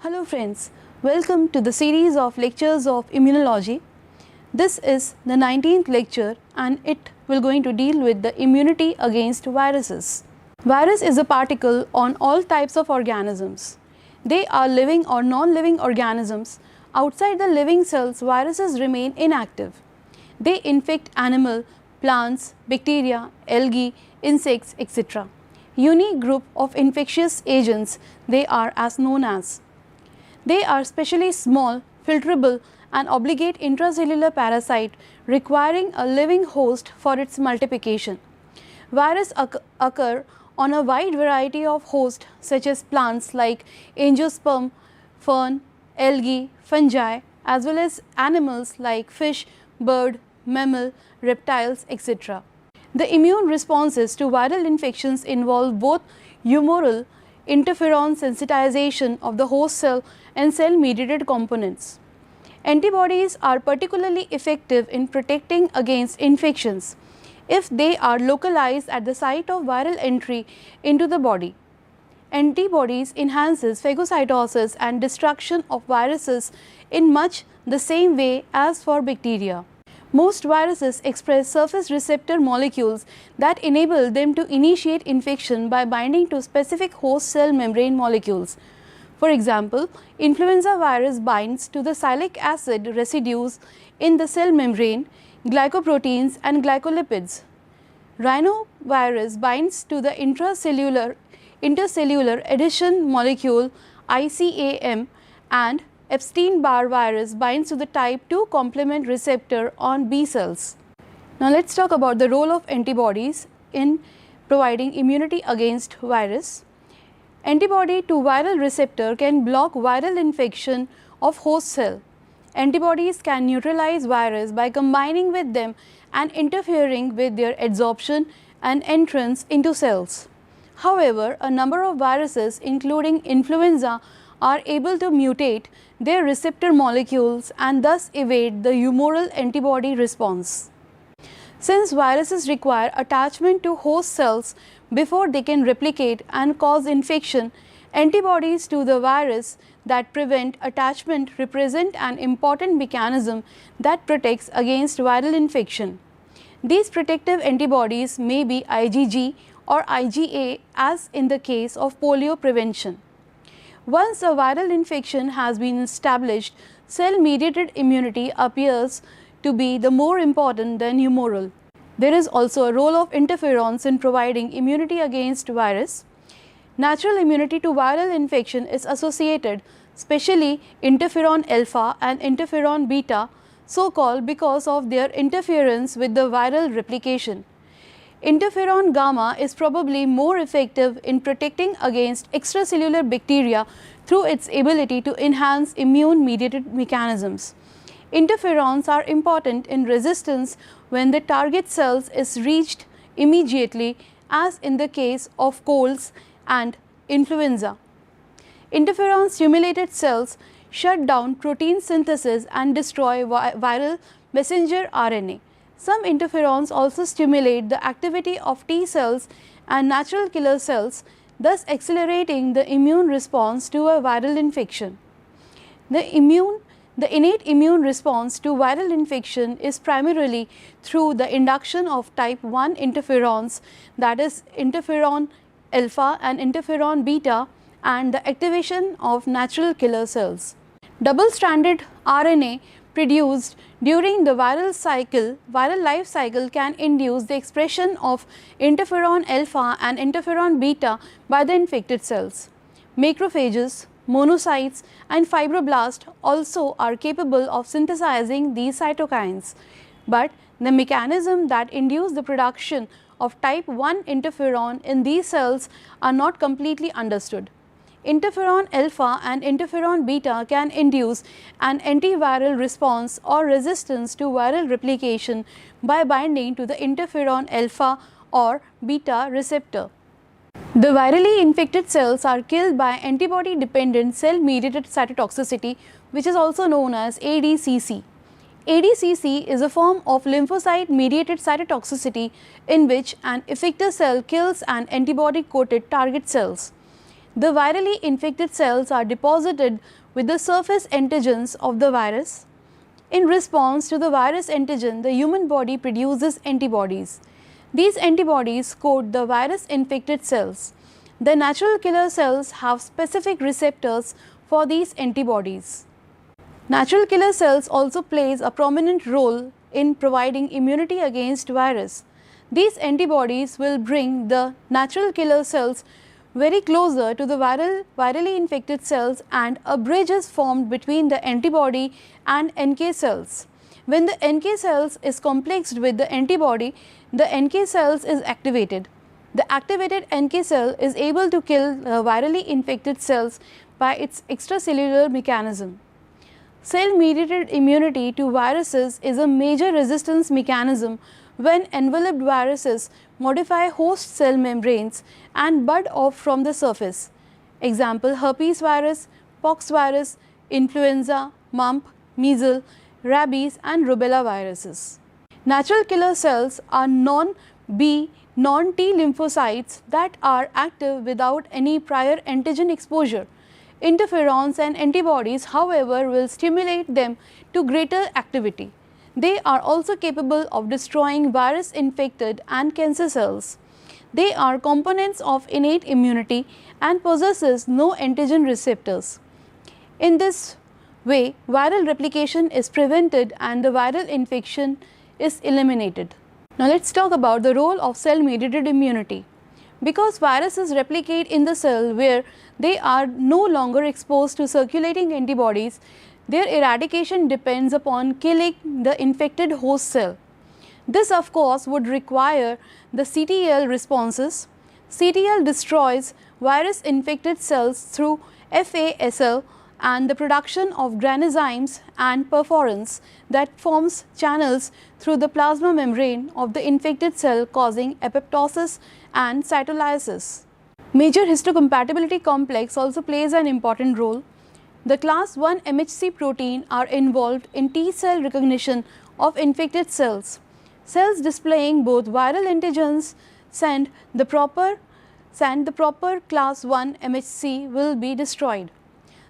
Hello friends, welcome to the series of lectures of immunology. This is the 19th lecture and it will going to deal with the immunity against viruses. Virus is a particle on all types of organisms. They are living or non-living organisms. Outside the living cells, viruses remain inactive. They infect animal, plants, bacteria, algae, insects, etc. Unique group of infectious agents they are as known as. They are specially small, filterable and obligate intracellular parasite requiring a living host for its multiplication. Viruses occur on a wide variety of hosts such as plants like angiosperm, fern, algae, fungi, as well as animals like fish, bird, mammal, reptiles, etc. The immune responses to viral infections involve both humoral interferon sensitization of the host cell and cell-mediated components. Antibodies are particularly effective in protecting against infections if they are localized at the site of viral entry into the body. Antibodies enhances phagocytosis and destruction of viruses in much the same way as for bacteria. Most viruses express surface receptor molecules that enable them to initiate infection by binding to specific host cell membrane molecules. For example, influenza virus binds to the sialic acid residues in the cell membrane, glycoproteins and glycolipids. Rhinovirus binds to the intercellular adhesion molecule ICAM, and Epstein-Barr virus binds to the type 2 complement receptor on B cells. Now let's talk about the role of antibodies in providing immunity against virus. Antibody to viral receptor can block viral infection of host cell. Antibodies can neutralize virus by combining with them and interfering with their adsorption and entrance into cells. However, a number of viruses including influenza are able to mutate their receptor molecules and thus evade the humoral antibody response. Since viruses require attachment to host cells before they can replicate and cause infection, antibodies to the virus that prevent attachment represent an important mechanism that protects against viral infection. These protective antibodies may be IgG or IgA, as in the case of polio prevention. Once a viral infection has been established, cell-mediated immunity appears to be the more important than humoral. There is also a role of interferons in providing immunity against virus. Natural immunity to viral infection is associated, especially interferon alpha and interferon beta, so called because of their interference with the viral replication. Interferon gamma is probably more effective in protecting against extracellular bacteria through its ability to enhance immune-mediated mechanisms. Interferons are important in resistance when the target cells is reached immediately, as in the case of colds and influenza. Interferon-stimulated cells shut down protein synthesis and destroy viral messenger RNA. Some interferons also stimulate the activity of T cells and natural killer cells, thus accelerating the immune response to a viral infection. The innate immune response to viral infection is primarily through the induction of type 1 interferons, that is interferon alpha and interferon beta, and the activation of natural killer cells. Double-stranded RNA produced during the viral life cycle can induce the expression of interferon alpha and interferon beta by the infected cells. Macrophages, monocytes and fibroblasts also are capable of synthesizing these cytokines, but the mechanism that induce the production of type 1 interferon in these cells are not completely understood. Interferon alpha and interferon beta can induce an antiviral response or resistance to viral replication by binding to the interferon alpha or beta receptor. The virally infected cells are killed by antibody-dependent cell-mediated cytotoxicity, which is also known as ADCC. ADCC is a form of lymphocyte-mediated cytotoxicity in which an effector cell kills an antibody-coated target cells. The virally infected cells are deposited with the surface antigens of the virus. In response to the virus antigen, the human body produces antibodies. These antibodies coat the virus infected cells. The natural killer cells have specific receptors for these antibodies. Natural killer cells also plays a prominent role in providing immunity against virus. These antibodies will bring the natural killer cells very closer to the virally infected cells, and a bridge is formed between the antibody and NK cells. When the NK cells is complexed with the antibody, the NK cells is activated. The activated NK cell is able to kill the virally infected cells by its extracellular mechanism. Cell-mediated immunity to viruses is a major resistance mechanism when enveloped viruses modify host cell membranes and bud off from the surface. Example: herpes virus, pox virus, influenza, mumps, measles, rabies and rubella viruses. Natural killer cells are non-B, non-T lymphocytes that are active without any prior antigen exposure. Interferons and antibodies, however, will stimulate them to greater activity. They are also capable of destroying virus infected and cancer cells. They are components of innate immunity and possesses no antigen receptors. In this way, viral replication is prevented and the viral infection is eliminated. Now let us talk about the role of cell-mediated immunity. Because viruses replicate in the cell where they are no longer exposed to circulating antibodies, their eradication depends upon killing the infected host cell. This of course would require the CTL responses. CTL destroys virus infected cells through FASL and the production of granizymes and perforins that forms channels through the plasma membrane of the infected cell, causing apoptosis and cytolysis. Major histocompatibility complex also plays an important role. The class 1 MHC protein are involved in T cell recognition of infected cells. Cells displaying both viral antigens send the proper class 1 MHC will be destroyed.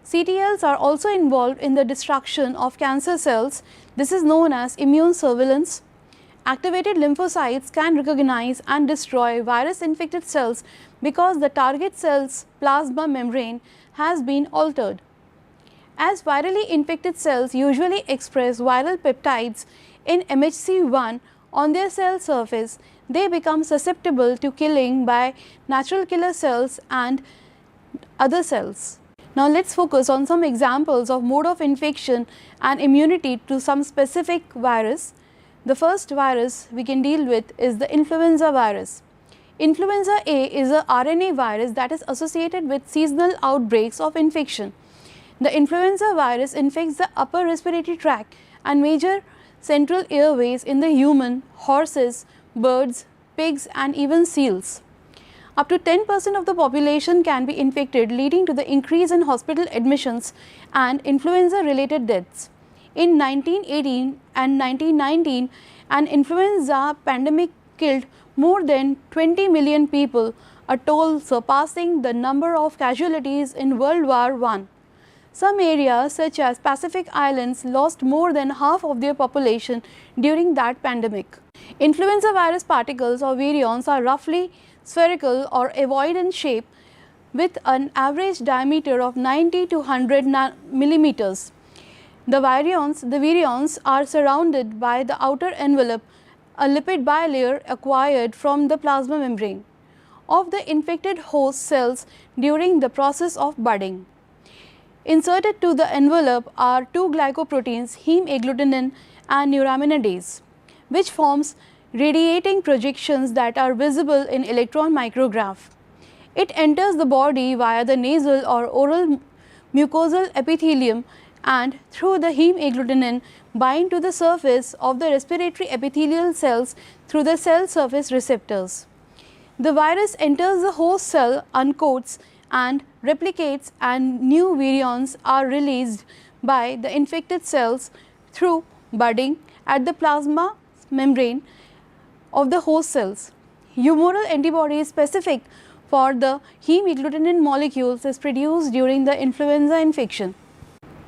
CTLs are also involved in the destruction of cancer cells. This is known as immune surveillance. Activated lymphocytes can recognize and destroy virus infected cells because the target cell's plasma membrane has been altered. As virally infected cells usually express viral peptides in MHC1 on their cell surface, they become susceptible to killing by natural killer cells and other cells. Now let us focus on some examples of mode of infection and immunity to some specific virus. The first virus we can deal with is the influenza virus. Influenza A is a RNA virus that is associated with seasonal outbreaks of infection. The influenza virus infects the upper respiratory tract and major central airways in the human, horses, birds, pigs and even seals. Up to 10% of the population can be infected, leading to the increase in hospital admissions and influenza related deaths. In 1918 and 1919, an influenza pandemic killed more than 20 million people, a toll surpassing the number of casualties in World War I. Some areas such as Pacific Islands lost more than half of their population during that pandemic. Influenza virus particles or virions are roughly spherical or ovoid in shape with an average diameter of 90 to 100 millimeters. The virions are surrounded by the outer envelope, a lipid bilayer acquired from the plasma membrane of the infected host cells during the process of budding. Inserted to the envelope are two glycoproteins, heme agglutinin and neuraminidase, which forms radiating projections that are visible in electron micrograph. It enters the body via the nasal or oral mucosal epithelium and through the heme agglutinin bind to the surface of the respiratory epithelial cells through the cell surface receptors. The virus enters the host cell, uncoats and replicates, and new virions are released by the infected cells through budding at the plasma membrane of the host cells. Humoral antibodies specific for the heme agglutinin molecules is produced during the influenza infection.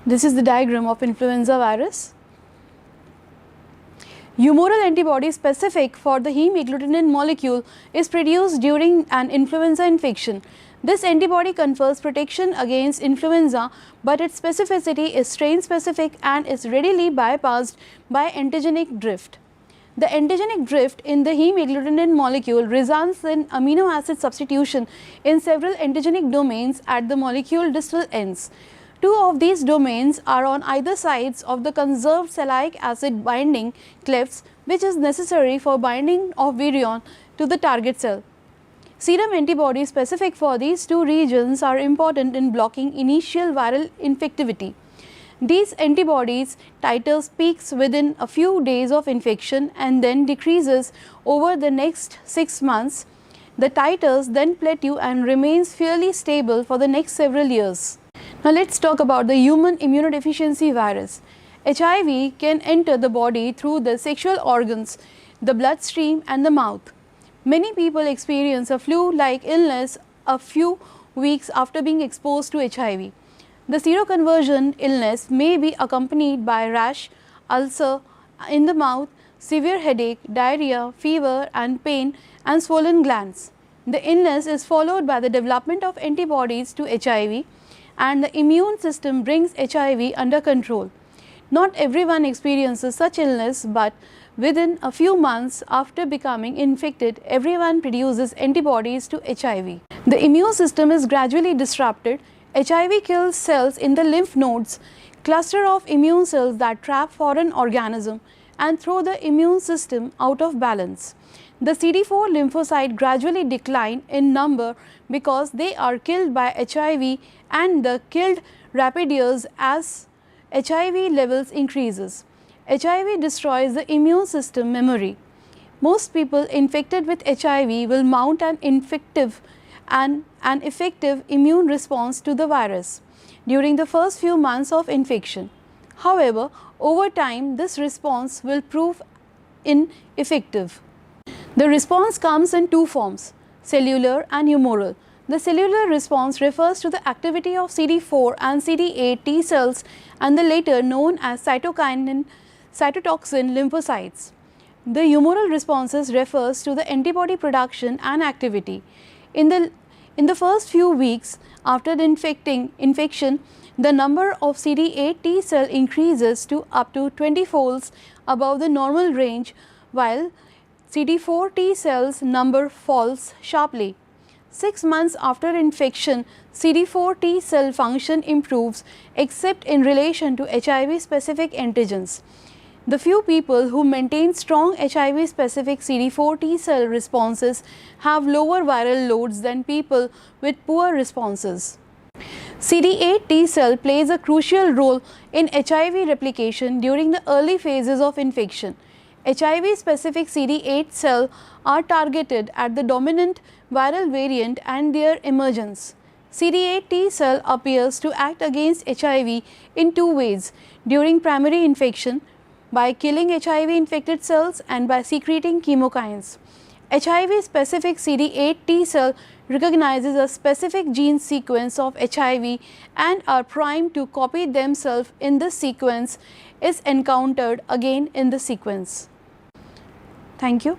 This is the diagram of influenza virus. Humoral antibody specific for the heme agglutinin molecule is produced during an influenza infection. This antibody confers protection against influenza, but its specificity is strain specific and is readily bypassed by antigenic drift. The antigenic drift in the heme agglutinin molecule results in amino acid substitution in several antigenic domains at the molecule distal ends. Two of these domains are on either sides of the conserved salicylic acid binding clefts, which is necessary for binding of virion to the target cell. Serum antibodies specific for these two regions are important in blocking initial viral infectivity. These antibodies titers peaks within a few days of infection and then decreases over the next 6 months. The titers then plateau and remains fairly stable for the next several years. Now let us talk about the human immunodeficiency virus. HIV can enter the body through the sexual organs, the bloodstream and the mouth. Many people experience a flu-like illness a few weeks after being exposed to HIV. The seroconversion illness may be accompanied by rash, ulcer in the mouth, severe headache, diarrhea, fever and pain and swollen glands. The illness is followed by the development of antibodies to HIV, and the immune system brings HIV under control. Not everyone experiences such illness, but within a few months after becoming infected, everyone produces antibodies to HIV. The immune system is gradually disrupted. HIV kills cells in the lymph nodes, cluster of immune cells that trap foreign organism and throw the immune system out of balance. The CD4 lymphocyte gradually decline in number because they are killed by HIV, and the killed rapidiers as HIV levels increases. HIV destroys the immune system memory. Most people infected with HIV will mount an effective immune response to the virus during the first few months of infection. However, over time this response will prove ineffective. The response comes in two forms, cellular and humoral. The cellular response refers to the activity of CD4 and CD8 T cells and the later known as cytotoxin lymphocytes. The humoral responses refers to the antibody production and activity. In the first few weeks after the infection, the number of CD8 T cell increases to up to 20 folds above the normal range, while CD4 T cells number falls sharply. 6 months after infection, CD4 T cell function improves except in relation to HIV specific antigens. The few people who maintain strong HIV specific CD4 T cell responses have lower viral loads than people with poor responses. CD8 T cell plays a crucial role in HIV replication during the early phases of infection. HIV specific CD8 cells are targeted at the dominant viral variant and their emergence. CD8 T cell appears to act against HIV in two ways: during primary infection by killing HIV infected cells and by secreting chemokines. HIV specific CD8 T cell recognizes a specific gene sequence of HIV and are primed to copy themselves in this sequence is encountered again in the sequence. Thank you.